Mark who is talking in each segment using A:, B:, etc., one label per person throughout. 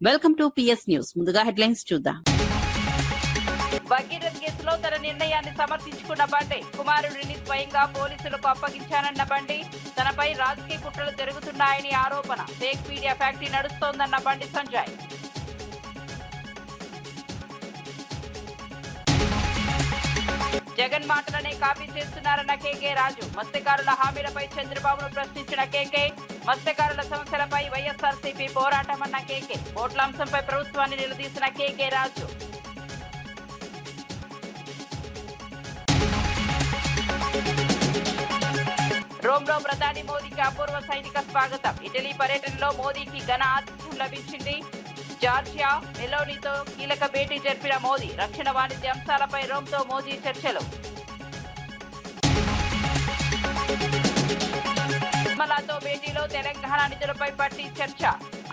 A: Welcome to PS news. ముందుగా headlines చూద్దాం.
B: భగీరథ్ కేసులో తన నిర్ణయాన్ని సమర్థించుకున్న బండి, కుమారుడిని స్వయంగా పోలీసులకు అప్పగించానన్న బండి, తనపై రాజకీయ కుట్రలు జరుగుతున్నాయని ఆరోపణ, fake media factory నడుస్తోందన్న Bandi Sanjay. Jagan మాటలనే copy చేస్తున్నారన్న కేకే రాజు, మత్స్యకారుల హామీలపై చంద్రబాబును ప్రశ్నించిన కేకే, మత్స్యకారుల సమస్యలపై వైఎస్ఆర్సీపీ పోరాటమన్న కేకే, ఓట్ల అంశంపై ప్రభుత్వాన్ని నిలదీసిన కేకే రాజు. రోమ్లో ప్రధాని మోదీకి అపూర్వ సైనిక స్వాగతం, ఇటలీ పర్యటనలో మోదీకి ఘన ఆతిథ్యం లభించింది. జార్జియా మెలోనీతో కీలక భేటీ జరిపిన మోదీ, రక్షణ వాణిజ్య అంశాలపై రోమ్తో మోదీ చర్చలు. నిర్మలాతో భేటీలో తెలంగాణ నిధులపై పట్టి చర్చ,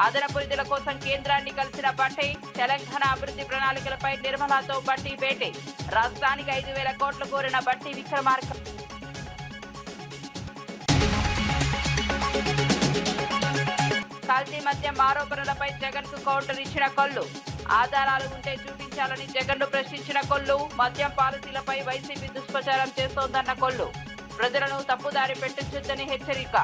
B: అదనపు నిధుల కోసం కేంద్రాన్ని కలిసిన బట్టి, తెలంగాణ అభివృద్ధి ప్రణాళికలపై నిర్మలాతో బట్టి భేటీ, రాష్ట్రానికి 5,000 కోట్లు కోరిన బట్టి విక్రమార్క. కల్తీ మద్యం ఆరోపణలపై జగన్ కు కౌంటర్ ఇచ్చిన కొల్లు, ఆధారాలు ఉంటే చూపించాలని జగన్ ను ప్రశ్నించిన కొల్లు, మద్యం పాలసీలపై వైసీపీ దుష్ప్రచారం చేస్తోందన్న కొల్లు, ప్రజలను తప్పుదారి పెట్టొద్దని హెచ్చరిక.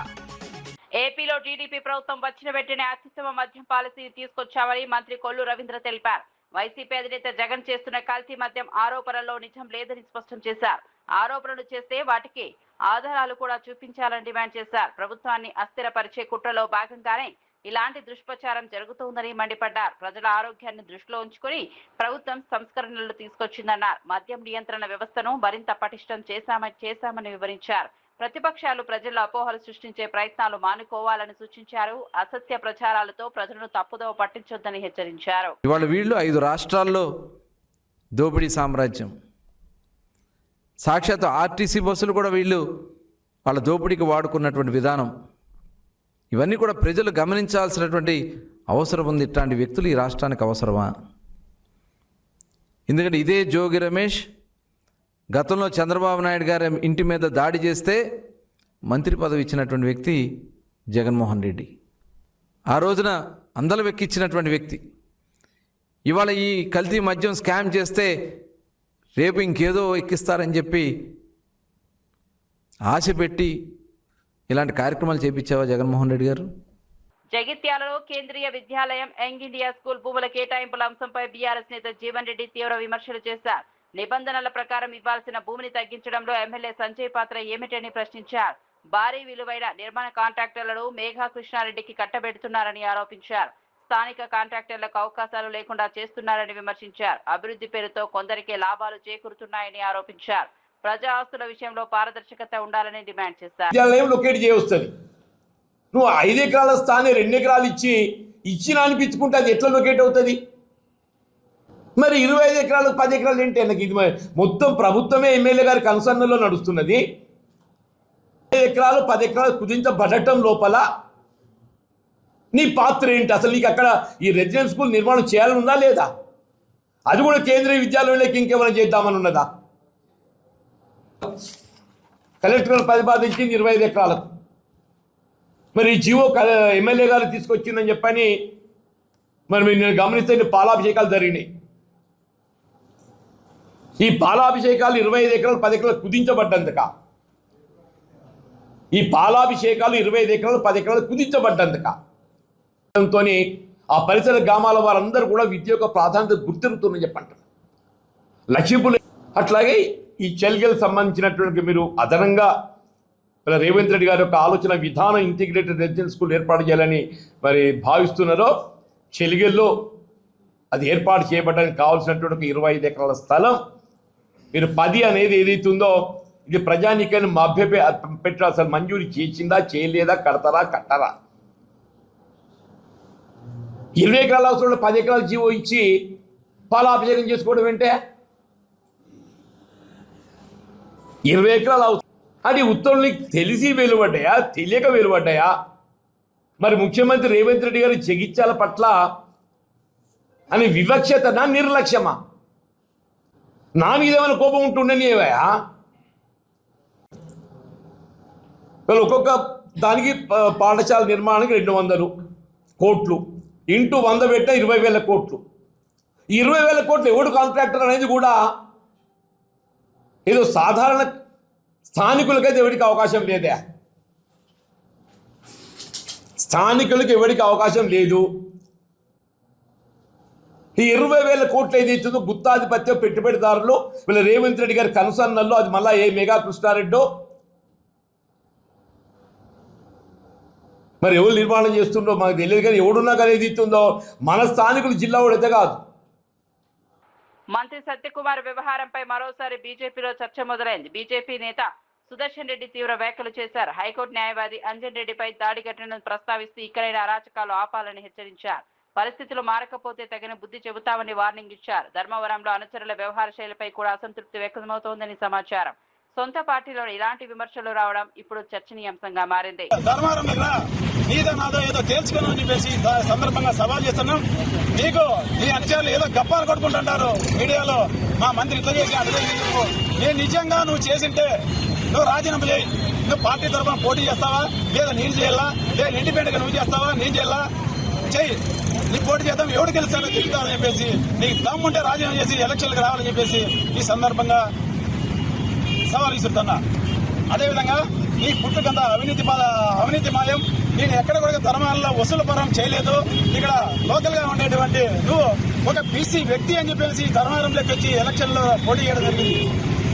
B: ఏపీలో టీడీపీ ప్రభుత్వం వచ్చిన వెంటనే అత్యుత్తమ మద్యం పాలసీని తీసుకొచ్చామని మంత్రి కొల్లు రవీంద్ర తెలిపారు. వైసీపీ అధినేత జగన్ చేస్తున్న కల్తీ మద్యం ఆరోపణల్లో నిజం లేదని స్పష్టం చేశారు. ఆరోపణలు చేస్తే వాటికి ఆధారాలు కూడా చూపించాలని డిమాండ్ చేశారు. ప్రభుత్వాన్ని అస్థిరపరిచే కుట్రలో భాగంగానే ఇలాంటి దుష్ప్రచారం జరుగుతోందని మండిపడ్డారు. ప్రజల ఆరోగ్యాన్ని దృష్టిలో ఉంచుకుని ప్రభుత్వం సంస్కరణలు తీసుకొచ్చిందన్నారు. మద్యం నియంత్రణ వ్యవస్థను మరింత పటిష్టం చేశామని వివరించారు. ప్రతిపక్షాలు ప్రజల్లో అపోహలు సృష్టించే ప్రయత్నాలు మానుకోవాలని సూచించారు. అసత్య ప్రచారాలతో ప్రజలను తప్పుదోవ పట్టించొద్దని హెచ్చరించారు.
C: ఇవాళ వీళ్ళు 5 రాష్ట్రాల్లో దోపిడీ సామ్రాజ్యం, సాక్షాత్ ఆర్టీసీ బస్సులు కూడా వీళ్ళు వాళ్ళ దోపిడీకి వాడుకున్నటువంటి విధానం, ఇవన్నీ కూడా ప్రజలు గమనించాల్సినటువంటి అవసరం ఉంది. ఇట్లాంటి వ్యక్తులు ఈ రాష్ట్రానికి అవసరమా? ఎందుకంటే ఇదే జోగి రమేష్ గతంలో చంద్రబాబు నాయుడు గారి ఇంటి మీద దాడి చేస్తే మంత్రి పదవి ఇచ్చినటువంటి వ్యక్తి జగన్మోహన్ రెడ్డి, ఆ రోజున అందల వెక్కిచ్చినటువంటి వ్యక్తి. ఇవాళ ఈ కల్తీ మద్యం స్కామ్ చేస్తే రేపు ఇంకేదో ఎక్కిస్తారని చెప్పి ఆశ పెట్టి ఇలాంటి కార్యక్రమాలు చేపించావా జగన్మోహన్ రెడ్డి గారు?
B: జగిత్యాలలో కేంద్రీయ విద్యాలయం యంగ్ ఇండియా స్కూల్ భూముల కేటాయింపుల అంశంపై బీఆర్ఎస్ నేత జీవన్ రెడ్డి తీవ్ర విమర్శలు చేశారు. నిబంధనల ప్రకారం ఇవ్వాల్సిన భూమిని తగ్గించడంలో ఎమ్మెల్యే సంజయ్ పాత్ర ఏమిటని ప్రశ్నించారు. భారీ విలువైన నిర్మాణ కాంట్రాక్టర్లను మేఘా కృష్ణారెడ్డికి కట్టబెడుతున్నారని ఆరోపించారు. స్థానిక కాంట్రాక్టర్లకు అవకాశాలు లేకుండా చేస్తున్నారని విమర్శించారు. అభివృద్ధి పేరుతో కొందరికే లాభాలు చేకూరుతున్నాయని ఆరోపించారు. ప్రజా ఆస్తుల విషయంలో పారదర్శకత ఉండాలని డిమాండ్ చేశారు.
D: లొకేట్ చేయవస్తుంది. నువ్వు 5 ఎకరాల స్థానే 2 ఎకరాలు ఇచ్చిన అనిపించుకుంటే అది ఎట్లా లొకేట్ అవుతుంది? మరి 25 ఎకరాలు 10 ఎకరాలు ఏంటి? నాకు ఇది మొత్తం ప్రభుత్వమే ఎమ్మెల్యే గారి కన్సర్న్లో నడుస్తున్నది. 5 ఎకరాలు 10 ఎకరాలు కుదించబడటం లోపల నీ పాత్ర ఏంటి? అసలు నీకు అక్కడ ఈ రెసిడెన్షియల్ స్కూల్ నిర్మాణం చేయాలని ఉందా లేదా? అది కూడా కేంద్రీయ విద్యాలయంలోకి ఇంకేమైనా చేద్దామని ఉన్నదా? కలెక్టర్ ప్రతిపాదించింది 25 ఎకరాలకు. మరి జీవో ఎమ్మెల్యే గారు తీసుకొచ్చిందని చెప్పని మరి నేను గమనిస్తే పాలాభిషేకాలు జరిగినాయి. ఈ పాలాభిషేకాలు 25 ఎకరాలు 10 ఎకరాలు కుదించబడ్డందుక, ఈ పాలాభిషేకాలు 25 ఎకరాలు 10 ఎకరాలు కుదించబడ్డందుక ఆ పరిసర గ్రామాల వారందరూ కూడా విద్య యొక్క ప్రాధాన్యత గుర్తిరుతుందని చెప్పంటారు. లక్ష్మీపులు అట్లాగే ఈ చెల్గల్ సంబంధించినటువంటి మీరు అదనంగా రేవంత్ రెడ్డి గారి యొక్క ఆలోచన విధానం ఇంటిగ్రేటెడ్ రెసిడెన్షియల్ స్కూల్ ఏర్పాటు చేయాలని మరి భావిస్తున్నారో, చెలిగల్లో అది ఏర్పాటు చేయబడడానికి కావాల్సినటువంటి 25 ఎకరాల స్థలం మీరు 10 అనేది ఏదైతుందో ఇది ప్రజానీకాన్ని మభ్యపెట్టి అసలు మంజూరు చేసిందా చేయలేదా, కట్టరా? 20 ఎకరాల అవసరంలో 10 ఎకరాల జీవో ఇచ్చి పాలాభిషేకం చేసుకోవడం ఏంటే? 20 ఎకరాలు అవసరం అది ఉత్తర్వులు తెలిసి వెలువడ్డాయా తెలియక వెలువడ్డాయా? మరి ముఖ్యమంత్రి రేవంత్ రెడ్డి గారి జగిత్యాల పట్ల అని వివక్షతనా నిర్లక్ష్యమా? నా మీదేమైనా కోపం ఉంటుండనివయా? ఒక్కొక్క దానికి పాఠశాల నిర్మాణానికి 200 కోట్లు ఇంటూ 100 పెట్టిన 20,000 కోట్లు. ఈ 20,000 కోట్లు ఎవడు కాంట్రాక్టర్ అనేది కూడా ఏదో సాధారణ స్థానికులకైతే ఎవరికి అవకాశం లేదే. స్థానికులకు ఎవరికి అవకాశం లేదు. ఈ 20,000 కోట్లు ఏదైతుందో గుత్తాధిపత్యం పెట్టుబడిదారులు వీళ్ళ రేవంత్ రెడ్డి గారి కనుసన్నల్లో అది మళ్ళా ఏ మెగా కృష్ణారెడ్డో మరి ఎవరు నిర్మాణం చేస్తుండో మాకు తెలియదు. కానీ ఎవడున్నా కానీ ఏది ఇస్తుందో మన స్థానికులు జిల్లా వాడైతే కాదు.
B: మంత్రి సత్యకుమార్ వ్యవహారంపై మరోసారి బీజేపీలో చర్చ మొదలైంది. బీజేపీ నేత సుదర్శన్ రెడ్డి తీవ్ర వ్యాఖ్యలు చేశారు. హైకోర్టు న్యాయవాది అంజన్ రెడ్డిపై దాడి ఘటనను ప్రస్తావిస్తూ ఇక్కడైన అరాచకాలు ఆపాలని హెచ్చరించారు. పరిస్థితులు మారకపోతే తగిన బుద్ధి చెబుతామని వార్నింగ్ ఇచ్చారు. ధర్మవరంలో అనుచరుల వ్యవహార శైలిపై కూడా అసంతృప్తి వ్యక్తమవుతోందని సమాచారం. సొంత పార్టీలో ఇలాంటి విమర్శలు రావడం ఇప్పుడు చర్చనీయాంశంగా మారింది.
E: ధర్మవరం దగ్గర నీదో నాదో ఏదో తేల్చుకుని చెప్పేసి సందర్భంగా సవాల్ చేస్తున్నాం. నీకు నీ అనుచరులు ఏదో గప్పాలు కొట్టుకుంటుంటారు మీడియాలో, మా మంత్రి ఇట్లా చేసి అట్లా చేసి. నేను నిజంగా నువ్వు చేసింటే నువ్వు రాజీనామా చేయి. నువ్వు పార్టీ తరఫున పోటీ చేస్తావా లేదా నేను చేయాలా, లేదా ఇండిపెండెంట్ గా నువ్వు చేస్తావా నేను చేయాలా, చెయ్యి. నీ పోటీ చేద్దాం, ఎవడు గెలుస్తాడో తెలుస్తారని చెప్పేసి నీకు దమ్ముంటే రాజీనామా చేసి ఎలక్షన్లకు రావాలని చెప్పేసి ఈ సందర్భంగా సవాల్ ఇస్తున్నా. అదేవిధంగా నీ పుట్టుకంత అవినీతి మాయం. నేను ఎక్కడ కూడా ధర్మాల్లో వసూలు పరం చేయలేదు. ఇక్కడ లోకల్ గా ఉండేటువంటి నువ్వు ఒక బీసీ వ్యక్తి అని చెప్పేసి ధర్మారంలోకి వచ్చి ఎలక్షన్ లో పోటీ చేయడం జరిగింది.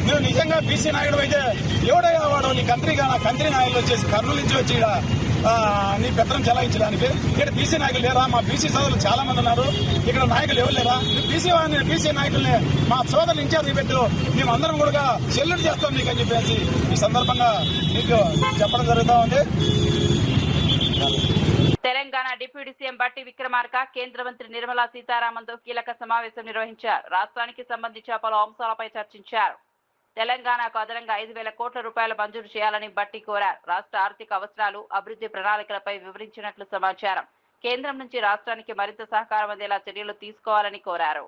E: నువ్వు నిజంగా బీసీ నాయుడు అయితే ఎవడయ్యా వాడు నీ కంత్రి నాయకులు వచ్చేసి కర్నూలు నుంచి వచ్చి నీ పెత్తనం చెలాయించడానికి. ఇక్కడ బీసీ నాయకులు లేరా? మా బీసీ సోదరులు చాలా మంది ఉన్నారు. ఇక్కడ నాయకులు ఎవరు లేరా? బీసీ నాయకుల్ని మా సోదరులు ఇన్ఛార్జ్ పెట్టు, మేము అందరం కూడా సెల్యూట్ చేస్తాం నీకు అని చెప్పేసి ఈ సందర్భంగా నీకు చెప్పడం జరుగుతా ఉంది.
B: తెలంగాణ డిప్యూటీ సీఎం బట్టి విక్రమార్క కేంద్ర మంత్రి నిర్మలా సీతారామన్తో కీలక సమావేశం నిర్వహించారు. రాష్ట్రానికి సంబంధించిన పలు అంశాలపై చర్చించారు. తెలంగాణకు అదనంగా 5,000 కోట్ల రూపాయలు మంజూరు చేయాలని బట్టి కోరారు. రాష్ట్ర ఆర్థిక అవసరాలు, అభివృద్ధి ప్రణాళికలపై వివరించినట్లు సమాచారం. కేంద్రం నుంచి రాష్ట్రానికి మరింత సహకారం అందేలా చర్యలు తీసుకోవాలని కోరారు.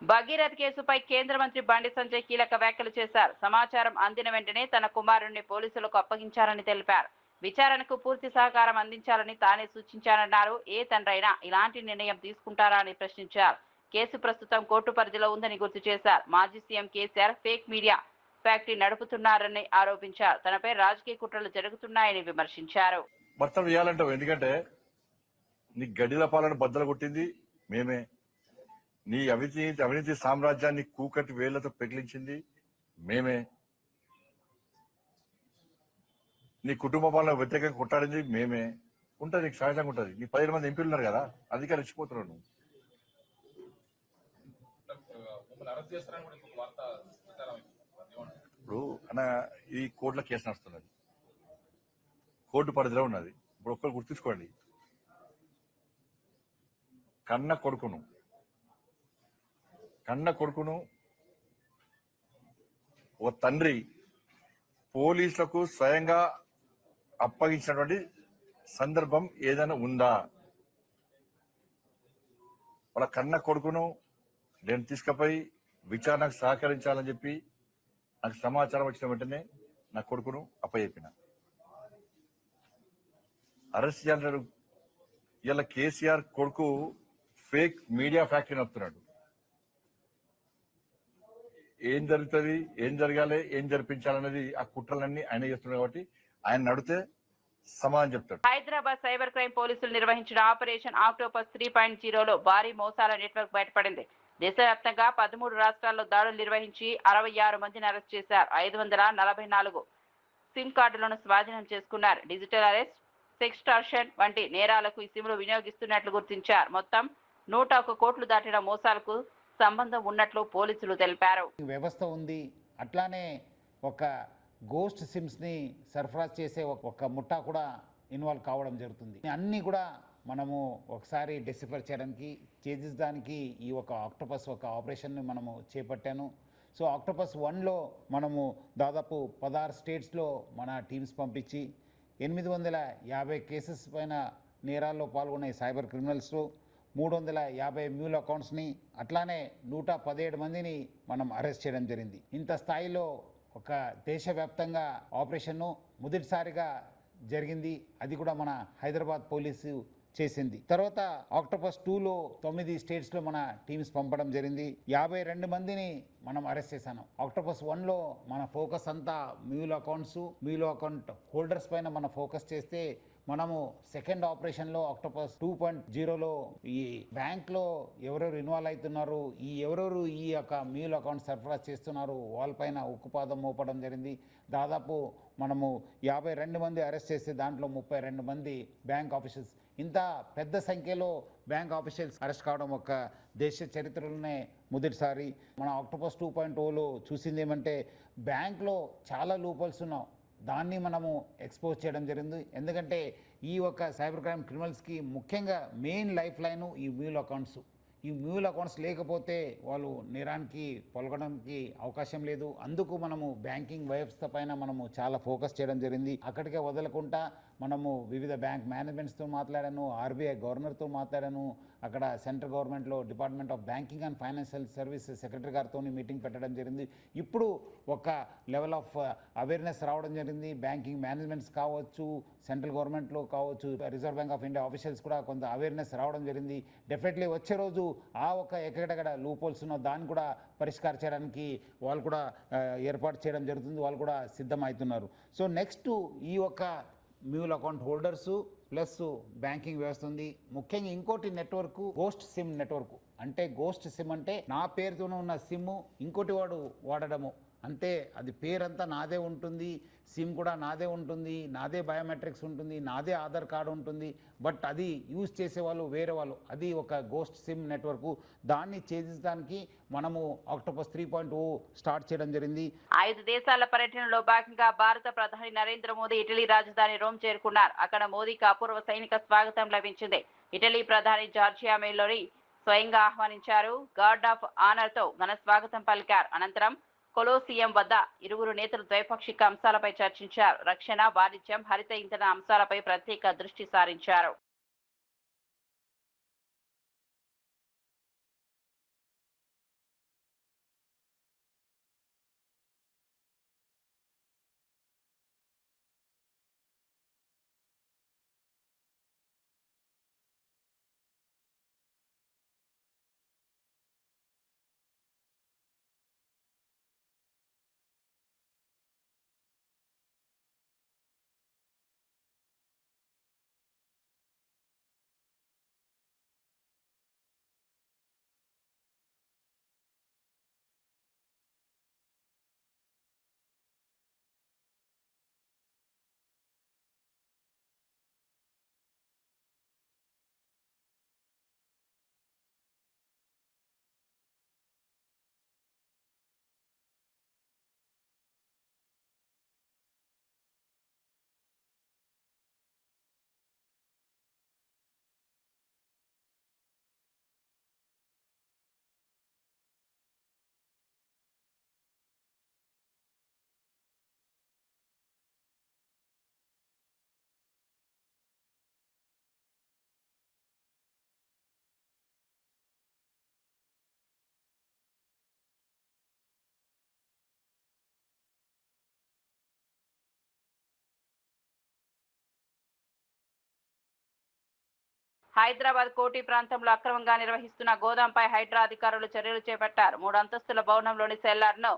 B: భగీరథ్ కేసుపై కేంద్ర మంత్రి బండి సంజయ్ కీలక వ్యాఖ్యలు చేశారు. సమాచారం అందిన వెంటనే తన కుమారుడిని పోలీసులకు అప్పగించారని తెలిపారు. విచారణకు పూర్తి సహకారం అందించాలని తానే సూచించానన్నారు. ఏ తండ్రైనా ఇలాంటి నిర్ణయం తీసుకుంటారా అని ప్రశ్నించారు. కేసు ప్రస్తుతం కోర్టు పరిధిలో ఉందని గుర్తు చేశారు. మాజీ CM KCR fake media factory నడుపుతున్నారని ఆరోపించారు. తనపై రాజకీయ కుట్రలు జరుగుతున్నాయని విమర్శించారు.
F: భర్తలు చేయాలంటావు, ఎందుకంటే నీ గడిల పాలన బద్దలు కొట్టింది మేమే. నీ అవినీతి సామ్రాజ్యాన్ని కూకటి వేళ్లతో పెకిలించింది మేమే. నీ కుటుంబ పాలన వ్యతిరేకంగా కొట్టాడింది మేమే. ఉంటుంది, నీకు సహజంగా ఉంటుంది. నీ 15 మంది ఎంపీలు ఉన్నారు కదా, అధికారులు ఇచ్చిపోతున్నావు నువ్వు. ఇప్పుడు అన్న ఈ కోర్టులో కేసు నడుస్తున్నది, కోర్టు పరిధిలో ఉన్నది. ఇప్పుడు ఒక్కరు గుర్తుంచుకోండి, కన్న కొడుకును ఓ తండ్రి పోలీసులకు స్వయంగా అప్పగించినటువంటి సందర్భం ఏదైనా ఉందా? వాళ్ళ కన్న కొడుకును నేను తీసుకుపోయి విచారణకు సహకరించాలని చెప్పి నాకు సమాచారం వచ్చిన వెంటనే నా కొడుకును అప్పచెప్పిన. అరెస్ట్ చేయాలన్నాడు. ఇలా కేసీఆర్ కొడుకు ఫేక్ మీడియా ఫ్యాక్టరీ నడుపుతున్నాడు. ఏం జరుగుతుంది, ఏం జరగాలి, ఏం జరిపించాలనేది ఆ కుట్రలన్నీ ఆయన చేస్తున్నాడు. కాబట్టి ఆయన నడితే సమాధానం చెప్తాడు.
B: హైదరాబాద్ సైబర్ క్రైమ్ పోలీసులు నిర్వహించిన ఆపరేషన్ ఆక్టోపస్ 3.0లో భారీ మోసాల నెట్వర్క్ బయటపడింది. దేశవ్యాప్తంగా 13 రాష్ట్రాల్లో దాడులు నిర్వహించి 66 మందిని అరెస్ట్ చేశారు. 544 సిమ్ కార్డులను స్వాధీనం చేసుకున్నారు. డిజిటల్ అరెస్ట్, సెక్స్టార్షన్ వంటి నేరాలకు ఈ సిమ్లు వినియోగిస్తున్నట్లు గుర్తించారు. మొత్తం 101 కోట్లు దాటిన మోసాలకు సంబంధం ఉన్నట్లు పోలీసులు తెలిపారు.
G: వ్యవస్థ ఉంది. అట్లానే ఒక గోస్ట్ సిమ్స్ని సరఫరా చేసే ఒక ముఠా కూడా ఇన్వాల్వ్ కావడం జరుగుతుంది. అన్నీ కూడా మనము ఒకసారి డెసిఫర్ చేయడానికి ఛేదించడానికి ఈ ఒక ఆక్టోపస్ ఒక ఆపరేషన్ని మనము చేపట్టాను. సో ఆక్టోపస్ 1లో మనము దాదాపు 16 స్టేట్స్లో మన టీమ్స్ పంపించి 850 కేసెస్ పైన నేరాల్లో పాల్గొనే సైబర్ క్రిమినల్స్లో 350 మ్యూల్ అకౌంట్స్ని అట్లానే 117 మందిని మనం అరెస్ట్ చేయడం జరిగింది. ఇంత స్థాయిలో ఒక దేశవ్యాప్తంగా ఆపరేషన్ను మొదటిసారిగా జరిగింది. అది కూడా మన హైదరాబాద్ పోలీసు చేసింది. తర్వాత ఆక్టోపస్ 2లో 9 స్టేట్స్లో మన టీమ్స్ పంపడం జరిగింది. 52 మందిని మనం అరెస్ట్ చేశాను. ఆక్టోపస్ 1లో మన ఫోకస్ అంతా మ్యూల్ అకౌంట్ హోల్డర్స్ పైన మన ఫోకస్ చేస్తే మనము సెకండ్ ఆపరేషన్లో ఆక్టోపస్ 2.0లో ఈ బ్యాంక్లో ఎవరెవరు ఇన్వాల్వ్ అవుతున్నారు, ఎవరెవరు ఈ యొక్క మ్యూల్ అకౌంట్ సరఫరా చేస్తున్నారు వాళ్ళపైన ఉక్కుపాదం మోపడం జరిగింది. దాదాపు మనము 52 మంది అరెస్ట్ చేస్తే దాంట్లో 32 మంది బ్యాంక్ ఆఫీసర్స్. ఇంత పెద్ద సంఖ్యలో బ్యాంక్ ఆఫీసర్స్ అరెస్ట్ కావడం ఒక దేశ చరిత్రలోనే మొదటిసారి. మన ఆక్టోపస్ 2.0లో చూసింది ఏమంటే బ్యాంక్లో చాలా లూపల్స్ ఉన్నాం, దాన్ని మనము ఎక్స్పోజ్ చేయడం జరిగింది. ఎందుకంటే ఈ యొక్క సైబర్ క్రైమ్ క్రిమినల్స్కి ముఖ్యంగా మెయిన్ లైఫ్ లైను ఈ మ్యూల్ అకౌంట్స్. ఈ మ్యూల్ అకౌంట్స్ లేకపోతే వాళ్ళు నేరానికి పొలగడానికి అవకాశం లేదు. అందుకు మనము బ్యాంకింగ్ వ్యవస్థ పైన మనము చాలా ఫోకస్ చేయడం జరిగింది. అక్కడికే వదలకుండా మనము వివిధ బ్యాంక్ మేనేజ్మెంట్స్తో మాట్లాడాను, ఆర్బీఐ గవర్నర్తో మాట్లాడాను, అక్కడ సెంట్రల్ గవర్నమెంట్లో department of banking and financial services secretary గారితో మీటింగ్ పెట్టడం జరిగింది. ఇప్పుడు ఒక లెవెల్ ఆఫ్ అవేర్నెస్ రావడం జరిగింది. బ్యాంకింగ్ మేనేజ్మెంట్స్ కావచ్చు, సెంట్రల్ గవర్నమెంట్లో కావచ్చు, reserve bank of India officials కూడా కొంత అవేర్నెస్ రావడం జరిగింది. డెఫినెట్లీ వచ్చే రోజు ఆ ఒక ఎక్కడెక్కడ లూపోల్స్ ఉన్న దాన్ని కూడా పరిష్కరించడానికి వాళ్ళు కూడా ఏర్పాటు చేయడం జరుగుతుంది. వాళ్ళు కూడా సిద్ధమవుతున్నారు. సో నెక్స్ట్ ఈ యొక్క mule account holders plus banking వ్యవస్థ ఉంది. ముఖ్యంగా ఇంకోటి నెట్వర్క్ గోస్ట్ సిమ్ నెట్వర్క్. అంటే గోస్ట్ సిమ్ అంటే నా పేరుతోనే ఉన్న సిమ్ ఇంకోటి వాడు వాడడము. అంటే అది పేరంతా నాదే ఉంటుంది, సిమ్ కూడా నాదే ఉంటుంది, నాదే బయోమెట్రిక్స్ ఉంటుంది, నాదే ఆధార్ కార్డు ఉంటుంది, బట్ అది యూజ్ చేసేవాళ్ళు వేరే వాళ్ళు. అది ఒక గోస్ట్ సిమ్ నెట్వర్క్. దాన్ని ఛేదించడానికి మనము ఆక్టోపస్ 3.0 స్టార్ట్ చేయడం జరిగింది.
B: 5 దేశాల పర్యటనలో భాగంగా భారత ప్రధాని నరేంద్ర మోదీ ఇటలీ రాజధాని రోమ్ చేరుకున్నారు. అక్కడ మోదీకి అపూర్వ సైనిక స్వాగతం లభించింది. ఇటలీ ప్రధాని జార్జియా మెలోని స్వయంగా ఆహ్వానించారు. గార్డ్ ఆఫ్ ఆనర్ తో ఘన స్వాగతం పలికారు. అనంతరం కొలోసియం వద్ద ఇరువురు నేతలు ద్వైపాక్షిక అంశాలపై చర్చించారు. రక్షణ, వాణిజ్యం, హరిత ఇంధన అంశాలపై ప్రత్యేక దృష్టి సారించారు. హైదరాబాద్ కోటి ప్రాంతంలో అక్రమంగా నిర్వహిస్తున్న గోదాంపై హైడ్రా అధికారులు చర్యలు చేపట్టారు. 3 అంతస్తుల భవనంలోని సెల్లార్ను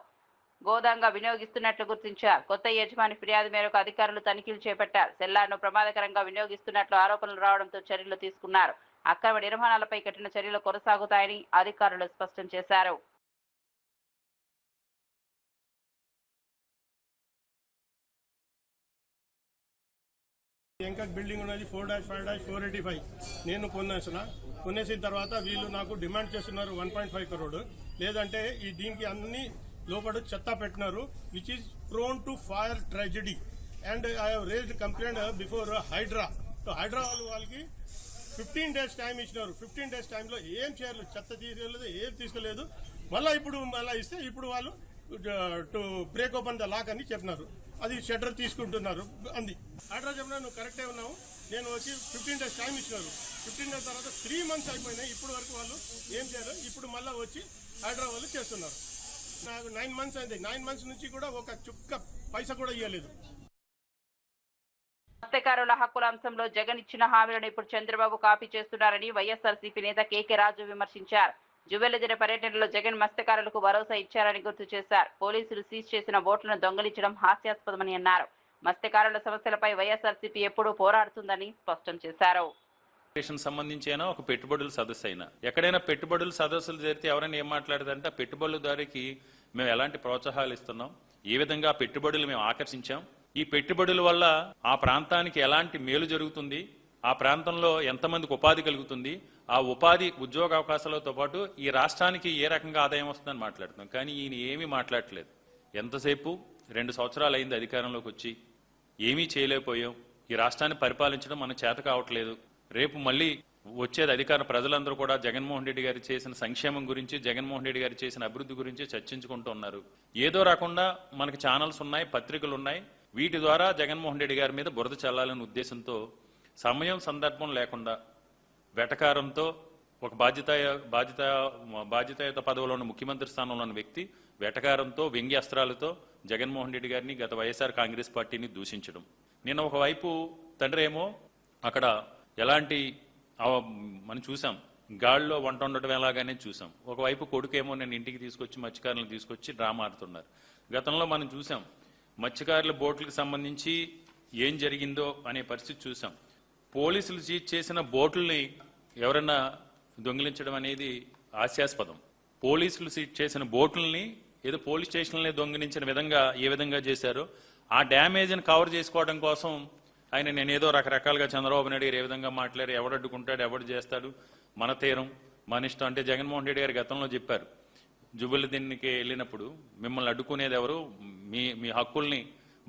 B: గోదాంగా వినియోగిస్తున్నట్లు గుర్తించారు. కొత్త యజమాని ఫిర్యాదు మేరకు అధికారులు తనిఖీలు చేపట్టారు. సెల్లార్ను ప్రమాదకరంగా వినియోగిస్తున్నట్లు ఆరోపణలు రావడంతో చర్యలు తీసుకున్నారు. అక్రమ నిర్మాణాలపై కఠిన చర్యలు కొనసాగుతాయని అధికారులు స్పష్టం చేశారు.
H: ఎంకట్ బిల్డింగ్ ఉన్నది 4-5-485 నేను కొనేసిన తర్వాత వీళ్ళు నాకు డిమాండ్ చేస్తున్నారు 1.5 crore. లేదంటే ఈ దీనికి అన్ని లోపల చెత్త పెట్టినారు, which is prone to fire tragedy. And I have raised complaint before HYDRAA. HYDRAA వాళ్ళకి 15 days టైం ఇచ్చినారు. 15 days టైంలో ఏం చేయలేదు, చెత్త తీసుకోలేదు, ఏం తీసుకోలేదు. మళ్ళీ ఇస్తే ఇప్పుడు వాళ్ళు to break open the lock అని చెప్పినారు. అది షట్టర్ తీసుకుంటున్నారు అంది. హైడ్రా చెప్పినా నువ్వు కరెక్టే ఉన్నావు, నేను వచ్చి 15 days టైం ఇచ్చినారు. 15 days తర్వాత 3 months అయిపోయినాయి, ఇప్పుడు వరకు వాళ్ళు ఏం చేయలేదు. ఇప్పుడు మళ్ళీ వచ్చి హైడ్రా వాళ్ళు చేస్తున్నారు. నాకు 9 months అయింది, 9 months నుంచి కూడా ఒక చుక్క పైసా కూడా ఇవ్వలేదు.
B: మత్స్యకారుల హక్కుల అంశంలో జగన్ ఇచ్చిన హామీలను ఇప్పుడు చంద్రబాబు కాపీ చేస్తున్నారని వైఎస్ఆర్సీపీ నేత కేకే రాజు విమర్శించారు. జువెల్లిదిన పర్యటనలో జగన్ మత్స్యకారులకు భరోసా ఇచ్చారని గుర్తు చేశారు. పోలీసులు సీజ్ చేసిన బోట్లను దొంగిలించడం హాస్యాస్పదమని అన్నారు. మత్స్యకారుల సమస్యలపై వైఎస్ఆర్సీపీ ఎప్పుడూ పోరాడుతుందని స్పష్టం చేశారు.
I: సంబంధించి అయినా ఒక పెట్టుబడుల సదస్సు అయినా ఎక్కడైనా పెట్టుబడుల సదస్సులు జరిగితే ఎవరైనా ఏం మాట్లాడతారంటే పెట్టుబడులదారికి మేము ఎలాంటి ప్రోత్సాహాలు ఇస్తున్నాం, ఏ విధంగా పెట్టుబడులు మేము ఆకర్షించాం, ఈ పెట్టుబడుల వల్ల ఆ ప్రాంతానికి ఎలాంటి మేలు జరుగుతుంది, ఆ ప్రాంతంలో ఎంతమందికి ఉపాధి కలుగుతుంది, ఆ ఉపాధి ఉద్యోగ అవకాశాలతో పాటు ఈ రాష్ట్రానికి ఏ రకంగా ఆదాయం వస్తుందని మాట్లాడుతున్నాం. కానీ ఈయన ఏమీ మాట్లాడట్లేదు. ఎంతసేపు 2 సంవత్సరాలు అయింది అధికారంలోకి వచ్చి, ఏమీ చేయలేకపోయాం, ఈ రాష్ట్రాన్ని పరిపాలించడం మనకు చేత కావట్లేదు. రేపు మళ్ళీ వచ్చేది అధికార ప్రజలందరూ కూడా జగన్మోహన్ రెడ్డి గారు చేసిన సంక్షేమం గురించి, జగన్మోహన్ రెడ్డి గారు చేసిన అభివృద్ధి గురించి చర్చించుకుంటూ ఉన్నారు. ఏదో రాకుండా మనకి ఛానల్స్ ఉన్నాయి, పత్రికలు ఉన్నాయి, వీటి ద్వారా జగన్మోహన్ రెడ్డి గారి మీద బురద చల్లాలనే ఉద్దేశంతో సమయం సందర్భం లేకుండా వెటకారంతో ఒక బాధ్యతాయుత పదవిలో ఉన్న ముఖ్యమంత్రి స్థానంలో ఉన్న వ్యక్తి వెటకారంతో వ్యంగ్యాస్త్రాలతో జగన్మోహన్ రెడ్డి గారిని గత వైఎస్ఆర్ కాంగ్రెస్ పార్టీని దూషించడం. నిన్న ఒకవైపు తండ్రి ఏమో అక్కడ ఎలాంటి మనం చూసాం, గాడిలో వంట ఉండటం ఎలాగానే చూసాం. ఒకవైపు కొడుకేమో నేను ఇంటికి తీసుకొచ్చి మత్స్యకారులను తీసుకొచ్చి డ్రామా ఆడుతున్నారు. గతంలో మనం చూసాం మత్స్యకారుల బోట్లకు సంబంధించి ఏం జరిగిందో అనే పరిస్థితి చూసాం. పోలీసులు సీజ్ చేసిన బోట్లని ఎవరన్నా దొంగిలించడం అనేది హాస్యాస్పదం. పోలీసులు సీజ్ చేసిన బోట్లని ఏదో పోలీస్ స్టేషన్లనే దొంగిలించిన విధంగా ఏ విధంగా చేశారో ఆ డ్యామేజ్ని కవర్ చేసుకోవడం కోసం ఆయన నేనేదో రకరకాలుగా చంద్రబాబు నాయుడు గారు ఏ విధంగా మాట్లాడారు, ఎవడు అడ్డుకుంటాడు, ఎవడు చేస్తాడు, మన తీరం మన ఇష్టం అంటే జగన్మోహన్ రెడ్డి గారు గతంలో చెప్పారు. జువ్వెలదిన్నికి వెళ్ళినప్పుడు మిమ్మల్ని అడ్డుకునేది ఎవరు, మీ హక్కుల్ని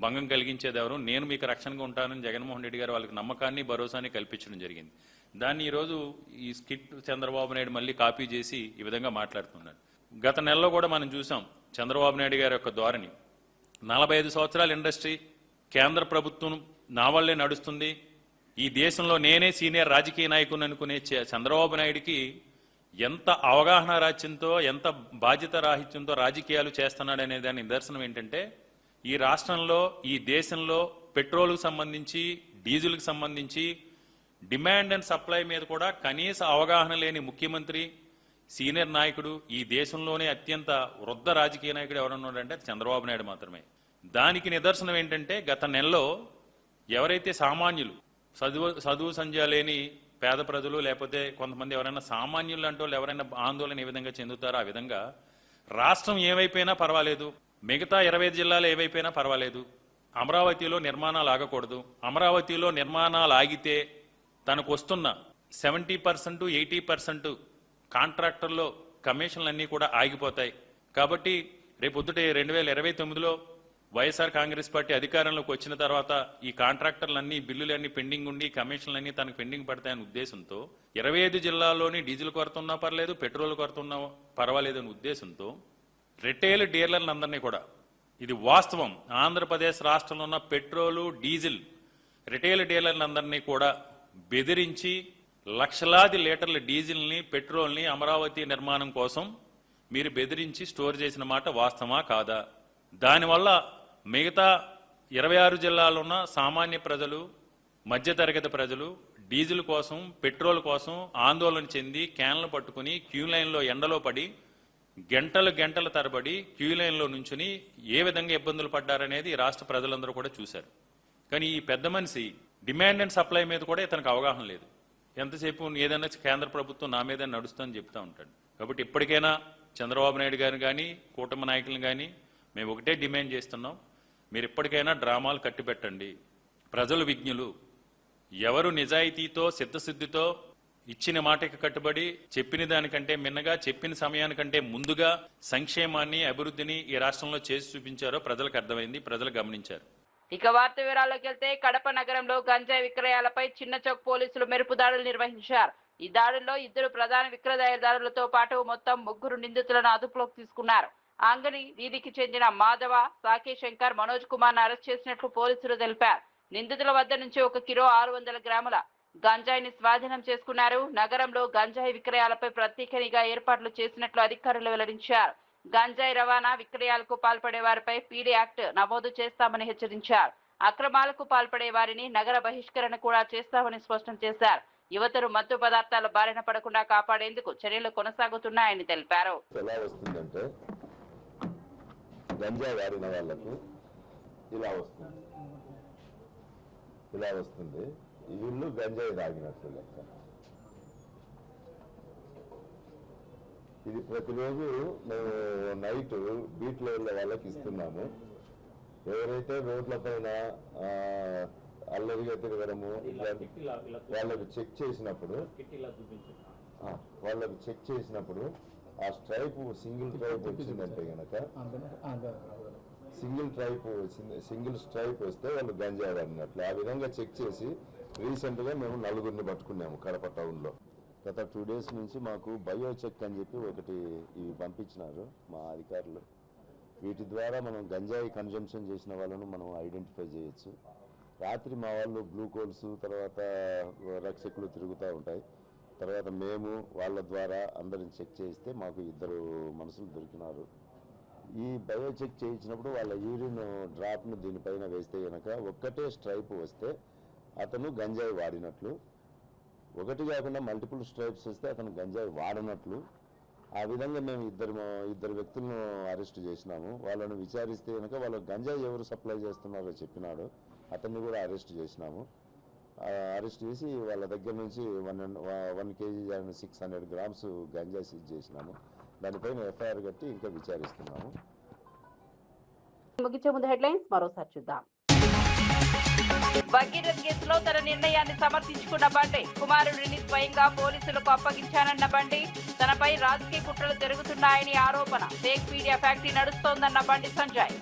I: భంగం కలిగించేది ఎవరు, నేను మీకు రక్షణగా ఉంటానని జగన్మోహన్ రెడ్డి గారు వాళ్ళకి నమ్మకాన్ని భరోసాని కల్పించడం జరిగింది. దాన్ని ఈరోజు ఈ స్కిట్ చంద్రబాబు నాయుడు మళ్ళీ కాపీ చేసి ఈ విధంగా మాట్లాడుతున్నాడు. గత నెలలో కూడా మనం చూసాం చంద్రబాబు నాయుడు గారి యొక్క ధోరణి. 45 సంవత్సరాల ఇండస్ట్రీ, కేంద్ర ప్రభుత్వం నా వల్లే నడుస్తుంది, ఈ దేశంలో నేనే సీనియర్ రాజకీయ నాయకుని అనుకునే చంద్రబాబు నాయుడికి ఎంత అవగాహన రాహిత్యంతో, ఎంత బాధ్యత రాహిత్యంతో రాజకీయాలు చేస్తున్నాడనే దాని నిదర్శనం ఏంటంటే ఈ రాష్ట్రంలో, ఈ దేశంలో పెట్రోల్కు సంబంధించి, డీజిల్కి సంబంధించి డిమాండ్ అండ్ సప్లై మీద కూడా కనీస అవగాహన లేని ముఖ్యమంత్రి, సీనియర్ నాయకుడు, ఈ దేశంలోనే అత్యంత వృద్ధ రాజకీయ నాయకుడు ఎవరన్నాడంటే చంద్రబాబు నాయుడు మాత్రమే. దానికి నిదర్శనం ఏంటంటే గత నెలలో ఎవరైతే సామాన్యులు, చదువు సంధ్య లేని పేద ప్రజలు, లేకపోతే కొంతమంది ఎవరైనా సామాన్యులు అంటే వాళ్ళు ఎవరైనా ఆందోళన ఏ విధంగా చెందుతారో ఆ విధంగా రాష్ట్రం ఏమైపోయినా పర్వాలేదు, మిగతా 25 జిల్లాలు ఏవైపోయినా పర్వాలేదు, అమరావతిలో నిర్మాణాలు ఆగకూడదు, అమరావతిలో నిర్మాణాలు ఆగితే తనకు వస్తున్న 70%, 80% కాంట్రాక్టర్లో కమిషన్లన్నీ కూడా ఆగిపోతాయి. కాబట్టి రేపొద్దుటే 2029లో వైఎస్ఆర్ కాంగ్రెస్ పార్టీ అధికారంలోకి వచ్చిన తర్వాత ఈ కాంట్రాక్టర్లన్నీ బిల్లులన్నీ పెండింగ్ ఉండి కమిషన్లన్నీ తనకు పెండింగ్ పడతాయనే ఉద్దేశంతో 25 జిల్లాల్లోని డీజిల్ కొరత ఉన్నా పర్లేదు, పెట్రోల్ కొరత ఉన్నా పర్వాలేదు అనే ఉద్దేశంతో రిటైల్ డీలర్లందరినీ కూడా, ఇది వాస్తవం, ఆంధ్రప్రదేశ్ రాష్ట్రంలో ఉన్న పెట్రోలు, డీజిల్ రిటైల్ డీలర్లందరినీ కూడా బెదిరించి లక్షలాది లీటర్ల డీజిల్ని, పెట్రోల్ని అమరావతి నిర్మాణం కోసం మీరు బెదిరించి స్టోర్ చేసిన మాట వాస్తవమా కాదా? దానివల్ల మిగతా 26 జిల్లాల్లో ఉన్న సామాన్య ప్రజలు, మధ్యతరగతి ప్రజలు డీజిల్ కోసం, పెట్రోల్ కోసం ఆందోళన చెంది క్యాన్లు పట్టుకుని క్యూ లైన్లో ఎండలో పడి గంటల తరబడి క్యూ లైన్లో నుంచుని ఏ విధంగా ఇబ్బందులు పడ్డారనేది రాష్ట్ర ప్రజలందరూ కూడా చూశారు. కానీ ఈ పెద్ద మనిషి డిమాండ్ అండ్ సప్లై మీద కూడా ఇతనికి అవగాహన లేదు. ఎంతసేపు ఏదైనా కేంద్ర ప్రభుత్వం నా మీద నడుస్తుందని చెప్తా ఉంటాడు. కాబట్టి ఇప్పటికైనా చంద్రబాబు నాయుడు గారు కానీ కూటమి నాయకులను కానీ మేము ఒకటే డిమాండ్ చేస్తున్నాం, మీరు ఇప్పటికైనా డ్రామాలు కట్టిపెట్టండి. ప్రజలు విజ్ఞులు. ఎవరు నిజాయితీతో సిద్ధశుద్ధితో ఇచ్చిన మాటకి కట్టుబడి చెప్పిన దానికంటే మిన్నగా చెప్పిన సమయానికంటే ముందుగా సంక్షేమాన్ని అభివృద్ధిని ఈ రాష్ట్రంలో చేసి చూపించారో ప్రజలకు అర్థమైంది, ప్రజలు గమనించారు.
B: ఇక వార్త వివరాల్లోకి వెళ్తే కడప నగరంలో గంజాయి విక్రయాలపై చిన్న చౌక్ పోలీసులు మెరుపు దాడులు నిర్వహించారు. ఈ దాడుల్లో 2 ప్రధాన విక్రయదారులతో పాటు మొత్తం 3 నిందితులను అదుపులోకి తీసుకున్నారు. ఆంగని వీధికి చెందిన మాధవ, సాకే శంకర్, మనోజ్ కుమార్ అరెస్ట్ చేసినట్లు పోలీసులు తెలిపారు. నిందితుల వద్ద నుంచి 1 కిలో 600 గ్రాముల గంజాయిని స్వాధీనం చేసుకున్నారు. నగరంలో గంజాయి విక్రయాలపై ప్రత్యేక నిఘా ఏర్పాట్లు చేసినట్లు అధికారులు వెల్లడించారు. గంజాయి రవాణా విక్రయాలకు పాల్పడే వారిపై పీడీ యాక్ట్ నమోదు చేస్తామని హెచ్చరించారు. అక్రమాలకు పాల్పడే వారిని నగర బహిష్కరణ కూడా చేస్తామని స్పష్టం చేశారు. యువతను మత్తు పదార్థాల బారిన పడకుండా కాపాడేందుకు చర్యలు కొనసాగుతున్నాయని తెలిపారు.
J: ఎలా వస్తుందంటే గంజాయి వాడిన వాళ్లకు ఇలా వస్తుంది, వీళ్ళు గంజాయి తాగినట్లు లెక్క. ఇది ప్రతిరోజు మేము నైట్ బీట్ లెవెల్ వాళ్ళకి ఇస్తున్నాము. ఎవరైతే రోడ్ల పైన అల్లరిగా తిరగడము వాళ్ళకి చెక్ చేసినప్పుడు ఆ స్ట్రైప్ సింగిల్ ట్రైప్ వచ్చిందంటే కనుక సింగిల్ స్ట్రైప్ వస్తే వాళ్ళు గంజాయి అన్నట్లు. ఆ విధంగా చెక్ చేసి రీసెంట్గా మేము 4 పట్టుకున్నాము కడప టౌన్లో. గత 2 days నుంచి మాకు బయోచెక్ అని చెప్పి ఒకటి ఇవి పంపించినారు మా అధికారులు. వీటి ద్వారా మనం గంజాయి కన్జంప్షన్ చేసిన వాళ్ళను మనం ఐడెంటిఫై చేయొచ్చు. రాత్రి మా వాళ్ళు బ్లూ కోల్స్ తర్వాత రక్షకులు తిరుగుతూ ఉంటాయి. తర్వాత మేము వాళ్ళ ద్వారా అందరిని చెక్ చేయిస్తే మాకు 2 మనుషులు దొరికినారు. ఈ బయోచెక్ చేయించినప్పుడు వాళ్ళ యూరిన్ డ్రాప్ను దీనిపైన వేస్తే కనుక ఒక్కటే స్ట్రైప్ వస్తే అతను గంజాయి వాడినట్లు, ఒకటి కాకుండా మల్టిపుల్ స్ట్రైప్స్ వస్తే అతను గంజాయి వాడినట్లు. ఆ విధంగా మేము ఇద్దరు వ్యక్తులను అరెస్ట్ చేసినాము. వాళ్ళను విచారిస్తే కనుక వాళ్ళు గంజాయి ఎవరు సప్లై చేస్తున్నారో చెప్పినాడు. అతన్ని కూడా అరెస్ట్ చేసినాము. అరెస్ట్ చేసి వాళ్ళ దగ్గర నుంచి 1 kg 600 grams గంజాయి సీజ్ చేసినాము. దానిపైన ఎఫ్ఐఆర్ కట్టి ఇంకా విచారిస్తున్నాము.
A: ముగించే ముందు హెడ్లైన్స్ మరోసారి చూద్దాం.
B: భగీరథ్ కేసులో తన నిర్ణయాన్ని సమర్థించుకున్న బండి, కుమారుడిని స్వయంగా పోలీసులకు అప్పగించానన్న బండి, తనపై రాజకీయ కుట్రలు జరుగుతున్నాయని ఆరోపణ, fake media factory నడుస్తోందన్న Bandi Sanjay.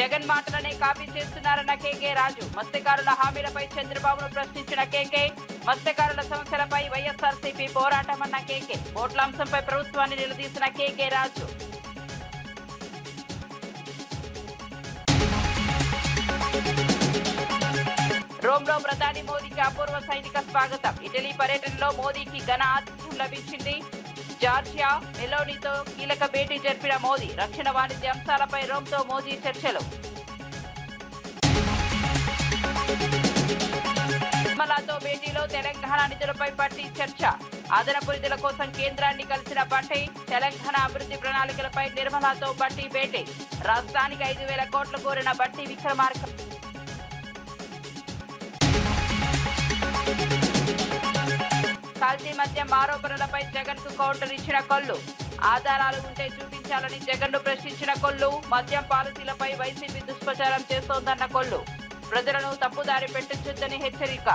B: Jagan మాటలనే copy చేస్తున్నారన్న కేకే రాజు, మత్స్యకారుల హామీలపై చంద్రబాబును ప్రశ్నించిన కేకే, మత్స్యకారుల సమస్యలపై వైఎస్ఆర్సీపీ పోరాటమన్న కేకే, ఓట్ల అంశంపై ప్రభుత్వాన్ని నిలదీసిన కేకే రాజు. రోమ్లో ప్రధాని మోదీకి అపూర్వ సైనిక స్వాగతం, ఇటలీ పర్యటనలో మోదీకి ఘన ఆతిథ్యం లభించింది. జార్జియా మెలోనీతో కీలక భేటీ జరిపిన మోదీ, రక్షణ వాణిజ్య అంశాలపై రోమ్తో మోదీ చర్చలు. నిర్మలాతో భేటీలో తెలంగాణ నిధులపై పట్టి చర్చ, అదనపు నిధుల కోసం కేంద్రాన్ని కలిసిన బట్టి, తెలంగాణ అభివృద్ధి ప్రణాళికలపై నిర్మలాతో బట్టి భేటీ, రాష్ట్రానికి 5,000 కోట్లు కోరిన బట్టి విక్రమార్క. కల్తీ మద్యం ఆరోపణలపై జగన్ కు కౌంటర్ ఇచ్చిన కొల్లు, ఆధారాలు ఉంటే చూపించాలని జగన్ ను ప్రశ్నించిన కొల్లు, మద్యం పాలసీలపై వైసీపీ దుష్ప్రచారం చేస్తోందన్న కొల్లు, ప్రజలను తప్పుదారి పెట్టొచ్చని హెచ్చరిక.